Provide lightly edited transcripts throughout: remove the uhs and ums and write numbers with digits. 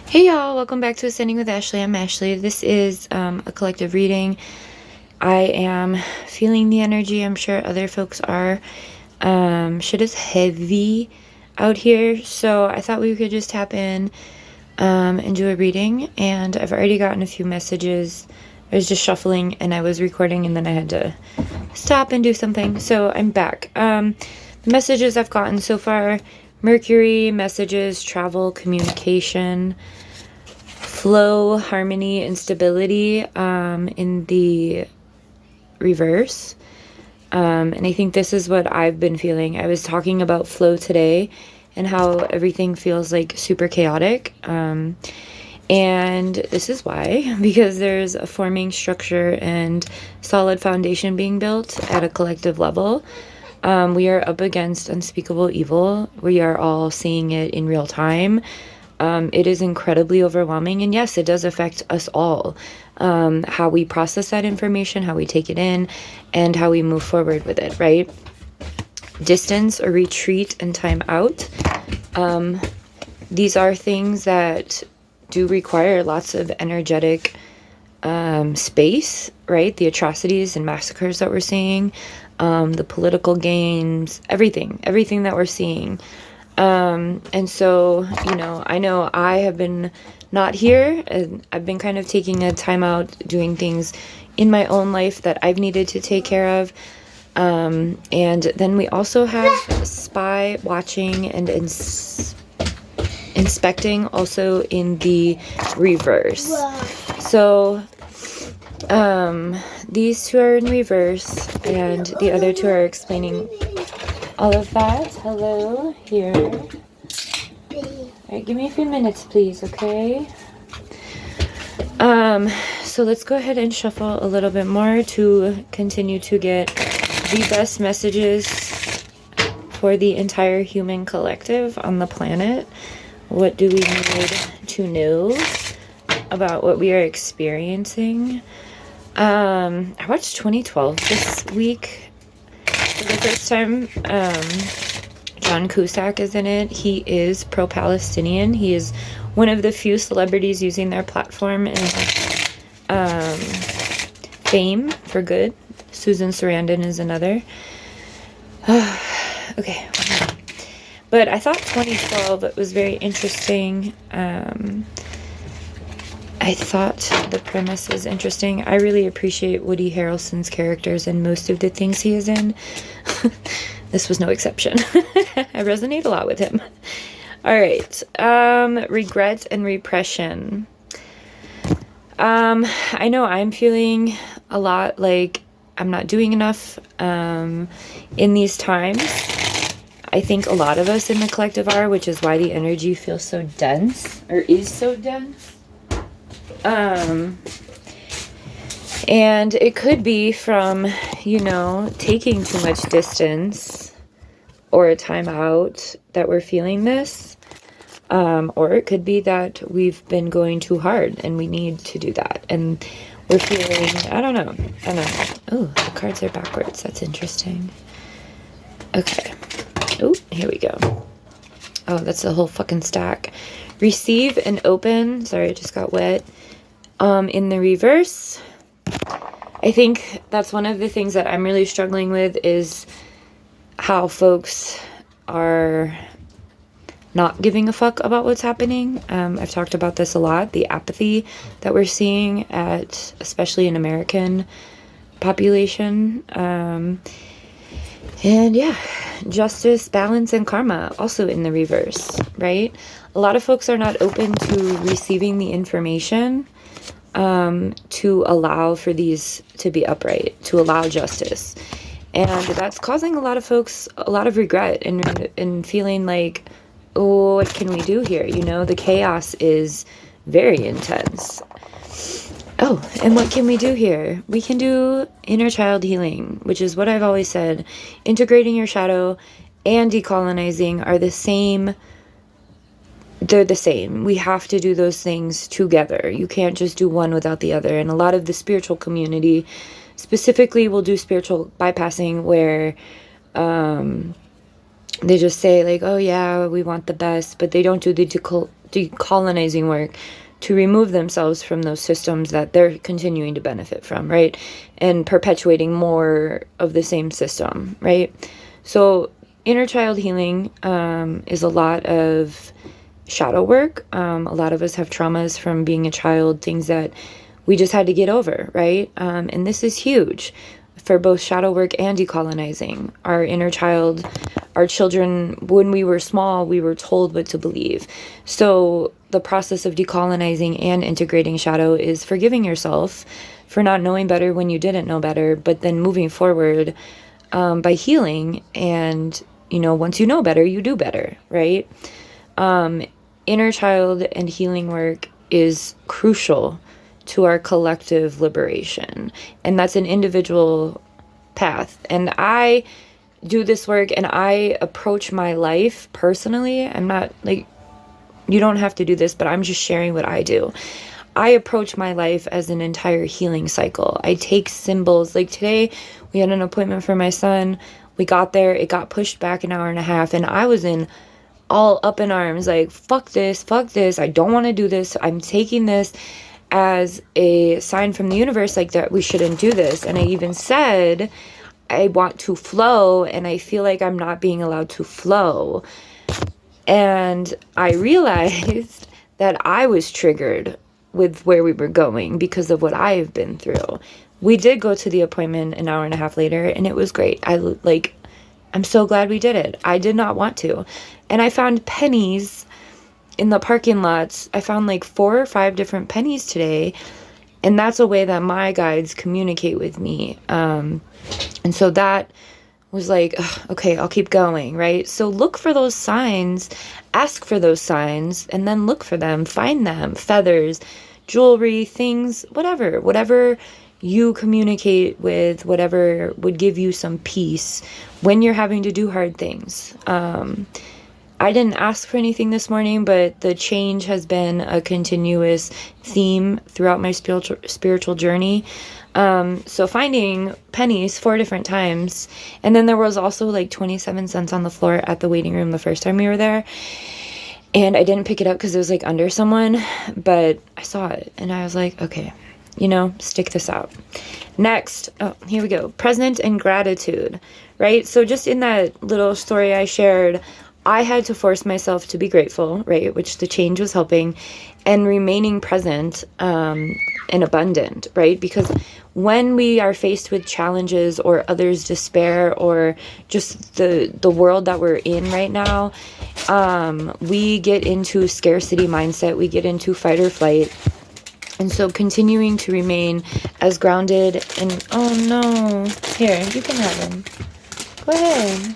Hey y'all, welcome back to Ascending with Ashley. I'm Ashley. This is a collective reading. I am feeling the energy. I'm sure other folks are. Shit is heavy out here, so I thought we could just tap in and do a reading. And I've already gotten a few messages. I was just shuffling and I was recording, and then I had to stop and do something. So I'm back. The messages I've gotten so far: Mercury, messages, travel, communication, flow, harmony, and stability in the reverse. And I think this is what I've been feeling. I was talking about flow today and how everything feels like super chaotic. And this is why, because there's a forming structure and solid foundation being built at a collective level. We are up against unspeakable evil. We are all seeing it in real time. It is incredibly overwhelming, and yes, it does affect us all. How we process that information, how we take it in, and how we move forward with it, right? Distance or retreat and time out. These are things that do require lots of energetic space, right? The atrocities and massacres that we're seeing, the political gains, everything that we're seeing. And so, I know I have been not here, and I've been kind of taking a time out, doing things in my own life that I've needed to take care of. And then we also have spy watching and inspecting also in the reverse. So, these two are in reverse, and the other two are explaining all of that. Hello, here. Alright, give me a few minutes, please, okay? So let's go ahead and shuffle a little bit more to continue to get the best messages for the entire human collective on the planet. What do we need to know about what we are experiencing? I watched 2012 this week for the first time. John Cusack is in it. He is pro-Palestinian. He is one of the few celebrities using their platform and fame for good. Susan Sarandon is another. Okay. But I thought 2012 was very interesting. I thought the premise was interesting. I really appreciate Woody Harrelson's characters and most of the things he is in. This was no exception. I resonate a lot with him. All right. Regret and repression. I know I'm feeling a lot like I'm not doing enough in these times. I think a lot of us in the collective are, which is why the energy feels so dense, or is so dense. And it could be from, taking too much distance or a time out that we're feeling this. Or it could be that we've been going too hard and we need to do that. And we're feeling, I don't know. Oh, the cards are backwards. That's interesting. Okay. Oh, here we go. Oh, that's the whole fucking stack. Receive and open. Sorry, it just got wet. In the reverse, I think that's one of the things that I'm really struggling with, is how folks are not giving a fuck about what's happening. I've talked about this a lot, the apathy that we're seeing especially in American population. And yeah, justice, balance, and karma also in the reverse, right? A lot of folks are not open to receiving the information to allow for these to be upright, to allow justice. And that's causing a lot of folks a lot of regret and feeling like, oh, what can we do here? The chaos is very intense. Oh, and what can we do here? We can do inner child healing, which is what I've always said. Integrating your shadow and decolonizing are the same. They're the same. We have to do those things together. You can't just do one without the other. And a lot of the spiritual community specifically will do spiritual bypassing, where they just say like, oh yeah, we want the best, but they don't do the decolonizing work to remove themselves from those systems that they're continuing to benefit from, right? And perpetuating more of the same system, right? So inner child healing is a lot of shadow work. A lot of us have traumas from being a child, things that we just had to get over, right? And this is huge for both shadow work and decolonizing. Our inner child, our children, when we were small, we were told what to believe. So the process of decolonizing and integrating shadow is forgiving yourself for not knowing better when you didn't know better, but then moving forward by healing. And, once you know better, you do better, right? Inner child and healing work is crucial to our collective liberation. And that's an individual path. And I do this work and I approach my life personally. I'm not like, you don't have to do this, but I'm just sharing what I do. I approach my life as an entire healing cycle. I take symbols. Like today, we had an appointment for my son. We got there, it got pushed back an hour and a half, and I was all up in arms, like, fuck this, I don't want to do this. I'm taking this as a sign from the universe, like, that we shouldn't do this. And I even said, I want to flow, and I feel like I'm not being allowed to flow. And I realized that I was triggered with where we were going because of what I've been through. We did go to the appointment an hour and a half later, and it was great. I'm so glad we did it. I did not want to. And I found pennies in the parking lots. I found like 4 or 5 different pennies today. And that's a way that my guides communicate with me. And so that was like, okay, I'll keep going, right? So look for those signs, ask for those signs, and then look for them, find them, feathers, jewelry, things, whatever you communicate with, whatever would give you some peace when you're having to do hard things. I didn't ask for anything this morning, but the change has been a continuous theme throughout my spiritual journey. So finding pennies 4 different times. And then there was also like 27 cents on the floor at the waiting room the first time we were there. And I didn't pick it up because it was like under someone, but I saw it and I was like, okay, stick this out. Next, here we go. Present and gratitude, right? So just in that little story I shared, I had to force myself to be grateful, right? Which the change was helping, and remaining present and abundant, right? Because when we are faced with challenges or others' despair or just the world that we're in right now, we get into scarcity mindset. We get into fight or flight. And so continuing to remain as grounded and, oh no, here, you can have him. Go ahead.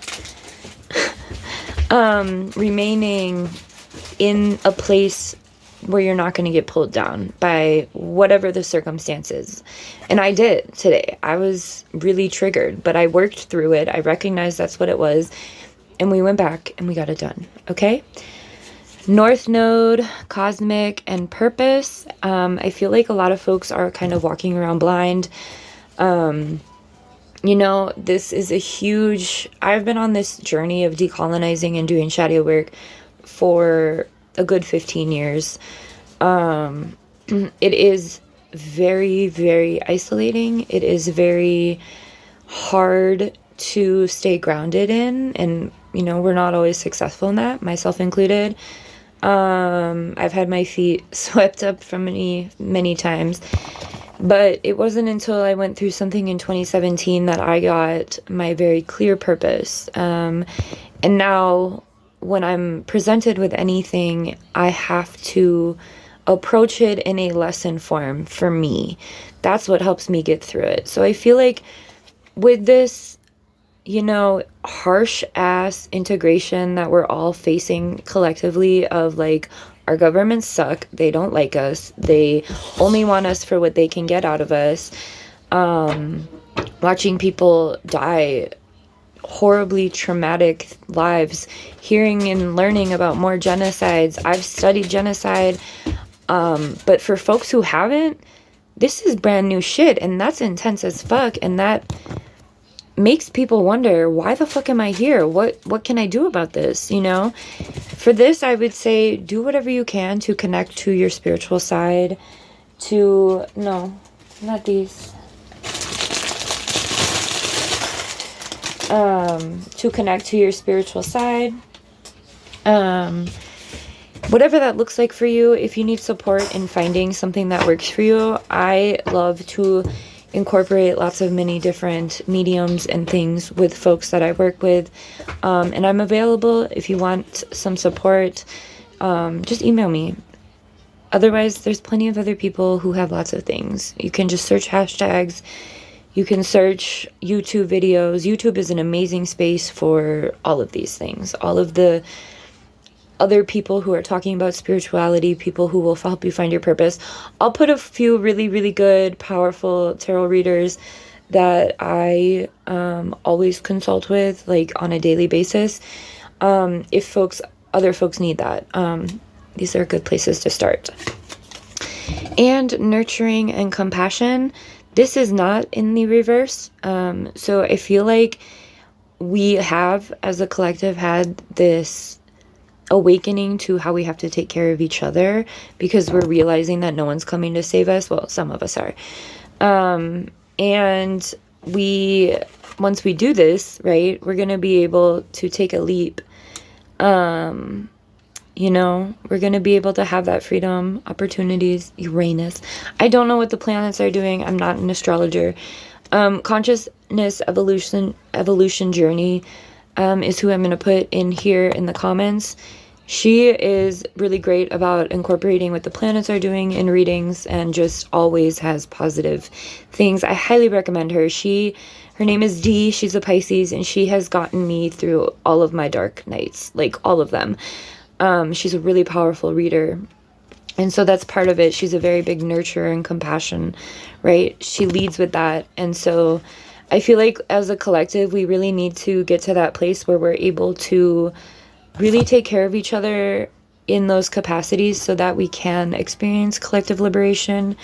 Remaining in a place where you're not going to get pulled down by whatever the circumstances. And I did today. I was really triggered, but I worked through it. I recognized that's what it was. And we went back and we got it done. Okay? North Node, cosmic, and purpose. I feel like a lot of folks are kind of walking around blind. This is a huge... I've been on this journey of decolonizing and doing shadow work for a good 15 years. It is very, very isolating. It is very hard to stay grounded in. And, we're not always successful in that, myself included. I've had my feet swept up from many times, but it wasn't until I went through something in 2017 that I got my very clear purpose. And now when I'm presented with anything, I have to approach it in a lesson form for me. That's what helps me get through it. So I feel like with this, harsh ass integration that we're all facing collectively of like, our governments suck, they don't like us, they only want us for what they can get out of us, watching people die horribly traumatic lives, hearing and learning about more genocides. I've studied genocide, but for folks who haven't, this is brand new shit, and that's intense as fuck. And that makes people wonder, why the fuck am I here? What can I do about this? For this, I would say do whatever you can to connect to your spiritual side, no, not these. To connect to your spiritual side. Whatever that looks like for you. If you need support in finding something that works for you, I love to incorporate lots of many different mediums and things with folks that I work with. And I'm available if you want some support. Just email me. Otherwise, there's plenty of other people who have lots of things. You can just search hashtags. You can search YouTube videos. YouTube is an amazing space for all of these things. All of the other people who are talking about spirituality, people who will help you find your purpose. I'll put a few really, really good, powerful tarot readers that I always consult with, like on a daily basis. If other folks need that. These are good places to start. And nurturing and compassion. This is not in the reverse. So I feel like we have, as a collective, had this awakening to how we have to take care of each other because we're realizing that no one's coming to save us. Well, some of us are. And once we do this, right, we're going to be able to take a leap. We're going to be able to have that freedom, opportunities, Uranus. I don't know what the planets are doing. I'm not an astrologer. Consciousness evolution journey is who I'm going to put in here in the comments. She is really great about incorporating what the planets are doing in readings and just always has positive things. I highly recommend her. Her name is Dee. She's a Pisces, and she has gotten me through all of my dark nights, like all of them. She's a really powerful reader. And so that's part of it. She's a very big nurturer and compassion, right? She leads with that. And so I feel like as a collective, we really need to get to that place where we're able to really take care of each other in those capacities so that we can experience collective liberation.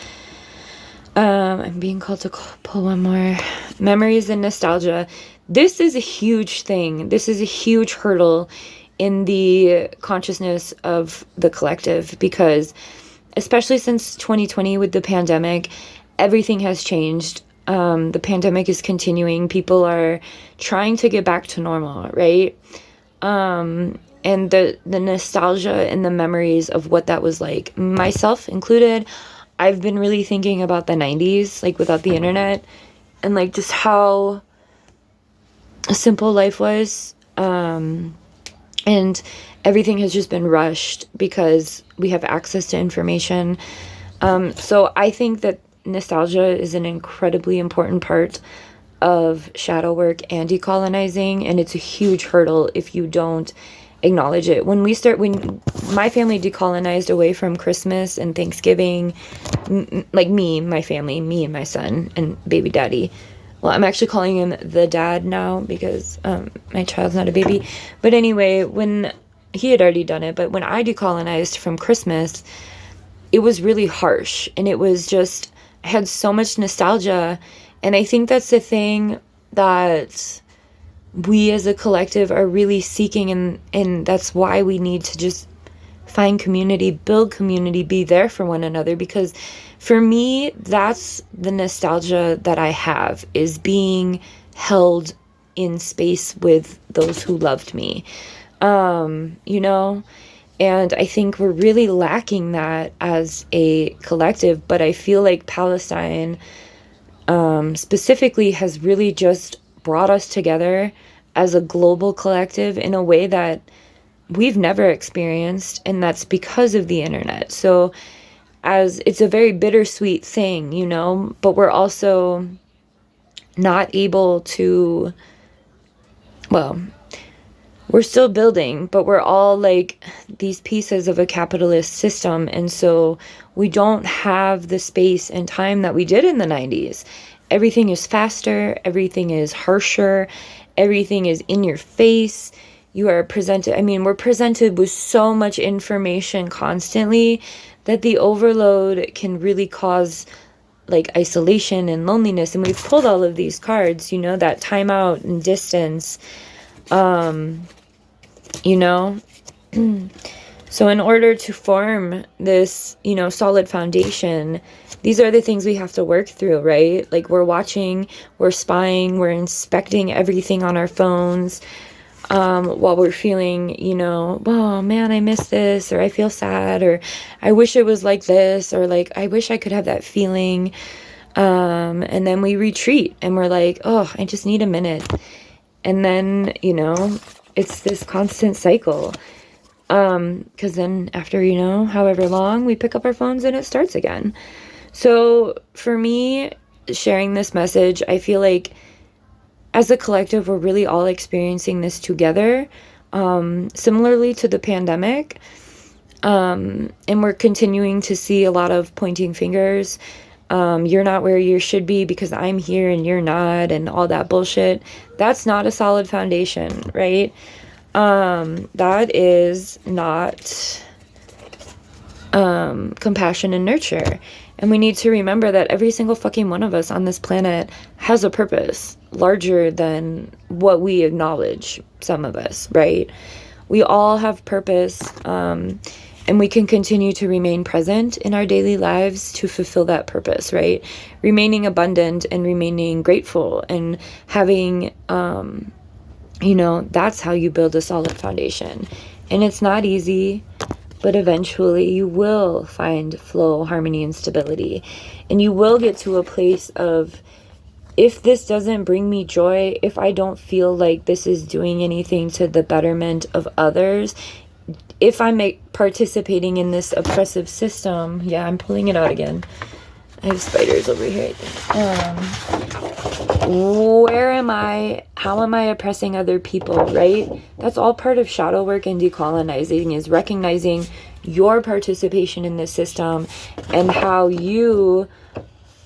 I'm being called to pull one more. Memories and nostalgia. This is a huge thing. This is a huge hurdle in the consciousness of the collective because especially since 2020 with the pandemic, everything has changed. The pandemic is continuing. People are trying to get back to normal, right? And the nostalgia and the memories of what that was like, myself included, I've been really thinking about the 90s, like without the internet, and like just how simple life was. And everything has just been rushed because we have access to information. So I think that nostalgia is an incredibly important part of shadow work and decolonizing, and it's a huge hurdle if you don't acknowledge it. When my family decolonized away from Christmas and Thanksgiving, like my family, me and my son and baby daddy. Well, I'm actually calling him the dad now because my child's not a baby. But anyway, when he had already done it, but when I decolonized from Christmas, it was really harsh. And it was just, I had so much nostalgia. And I think that's the thing that we as a collective are really seeking. And that's why we need to just find community, build community, be there for one another. Because for me, that's the nostalgia that I have, is being held in space with those who loved me, and I think we're really lacking that as a collective. But I feel like Palestine specifically has really just brought us together as a global collective in a way that we've never experienced, and that's because of the internet. So as it's a very bittersweet thing, but we're also not able to, well, we're still building, but we're all like these pieces of a capitalist system. And so we don't have the space and time that we did in the 90s. Everything is faster. Everything is harsher. Everything is in your face. We're presented with so much information constantly that the overload can really cause like isolation and loneliness, and we've pulled all of these cards, you know, that time out and distance, you know. So in order to form this, you know, solid foundation, these are the things we have to work through, right? Like we're watching, we're spying, we're inspecting everything on our phones, while we're feeling, you know, oh man, I miss this, or I feel sad, or I wish it was like this, or like, I wish I could have that feeling. And then we retreat and we're like, oh, I just need a minute. And then, you know, it's this constant cycle. Because then after, you know, however long, we pick up our phones and it starts again. So for me, sharing this message, I feel like as a collective, we're really all experiencing this together, similarly to the pandemic. And we're continuing to see a lot of pointing fingers. You're not where you should be because I'm here and you're not, and all that bullshit. That's not a solid foundation, right? That is not compassion and nurture. And we need to remember that every single fucking one of us on this planet has a purpose larger than what we acknowledge, some of us, right? We all have purpose, and we can continue to remain present in our daily lives to fulfill that purpose, right? Remaining abundant and remaining grateful and having, you know, that's how you build a solid foundation. And it's not easy, but eventually you will find flow, harmony, and stability. And you will get to a place of, if this doesn't bring me joy, if I don't feel like this is doing anything to the betterment of others, if I'm participating in this oppressive system, yeah, I'm pulling it out again. I have spiders over here, I think. Where am I? How am I oppressing other people, right? That's all part of shadow work and decolonizing, is recognizing your participation in this system and how you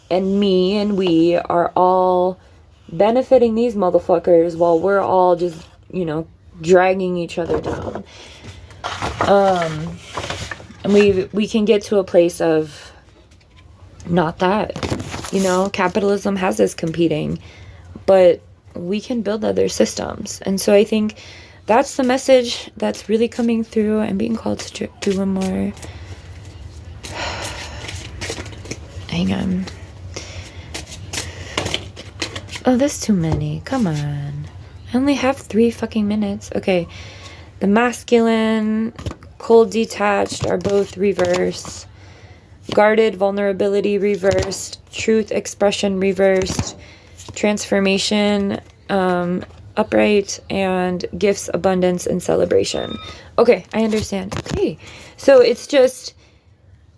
and me and we are all benefiting these motherfuckers while we're all just, you know, dragging each other down. And we can get to a place of not that, you know, capitalism has us competing, but we can build other systems. And so I think that's the message that's really coming through. I'm being called to do one more. Hang on. Oh, that's too many. Come on. I only have 3 fucking minutes. Okay. The masculine, cold, detached are both reversed. Guarded, vulnerability reversed. Truth, expression reversed. Transformation, upright, and gifts, abundance, and celebration. Okay, I understand. Okay, so it's just,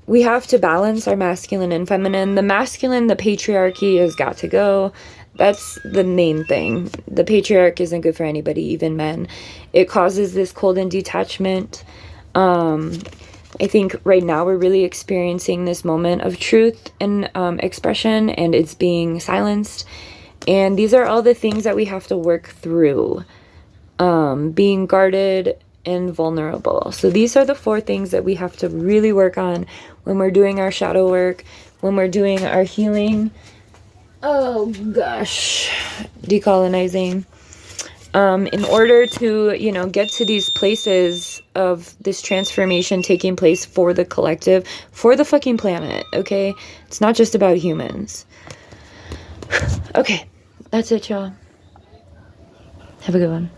we have to balance our masculine and feminine. The masculine, the patriarchy has got to go. That's the main thing. The patriarch isn't good for anybody, even men. It causes this cold and detachment. I think right now we're really experiencing this moment of truth and expression, and it's being silenced. And these are all the things that we have to work through. Being guarded and vulnerable. So these are the 4 things that we have to really work on when we're doing our shadow work, when we're doing our healing. Oh gosh, decolonizing. In order to, you know, get to these places of this transformation taking place for the collective, for the fucking planet, okay? It's not just about humans. Okay, that's it, y'all. Have a good one.